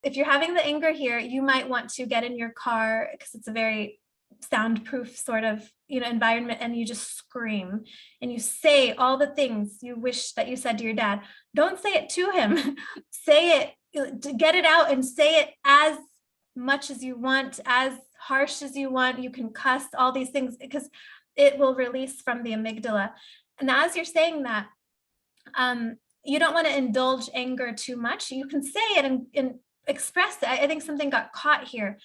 If you're having the anger here, you might want to get in your car because it's a very soundproof sort of, environment, and you just scream and you say all the things you wish that you said to your dad. Don't say it to him. Say it, to get it out, and say it as much as you want, as harsh as you want. You can cuss, all these things, because it will release from the amygdala. And as you're saying that, you don't want to indulge anger too much. You can say it and express it. I think something got caught here,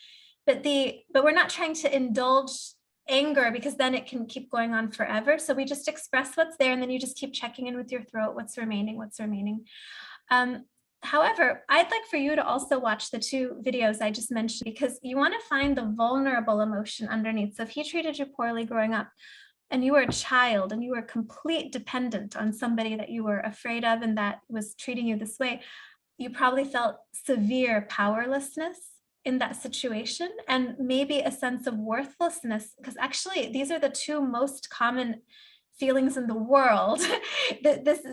but we're not trying to indulge anger, because then it can keep going on forever. So we just express what's there, and then you just keep checking in with your throat. What's remaining? However, I'd like for you to also watch the 2 videos I just mentioned, because you want to find the vulnerable emotion underneath. So if he treated you poorly growing up, and you were a child, and you were complete dependent on somebody that you were afraid of and that was treating you this way, you probably felt severe powerlessness in that situation, and maybe a sense of worthlessness, because actually these are the 2 most common feelings in the world.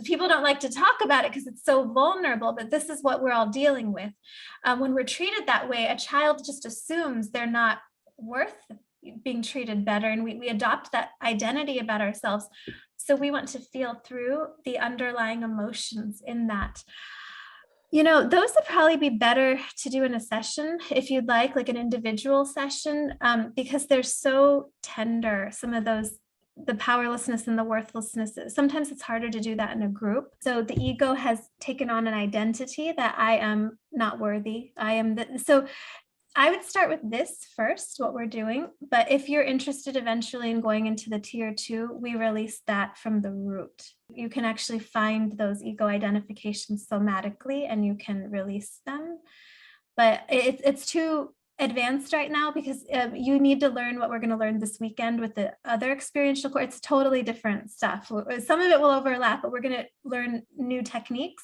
People don't like to talk about it because it's so vulnerable, but this is what we're all dealing with. When we're treated that way, a child just assumes they're not worth being treated better, and we adopt that identity about ourselves. So we want to feel through the underlying emotions in that. Those would probably be better to do in a session if you'd like an individual session, because they're so tender. Some of those, the powerlessness and the worthlessness, sometimes it's harder to do that in a group. So the ego has taken on an identity that I am not worthy. So I would start with this first, what we're doing. But if you're interested eventually in going into the tier 2, we release that from the root. You can actually find those ego identifications somatically, and you can release them. But it's too advanced right now, because you need to learn what we're going to learn this weekend with the other experiential course. It's totally different stuff. Some of it will overlap, but we're going to learn new techniques.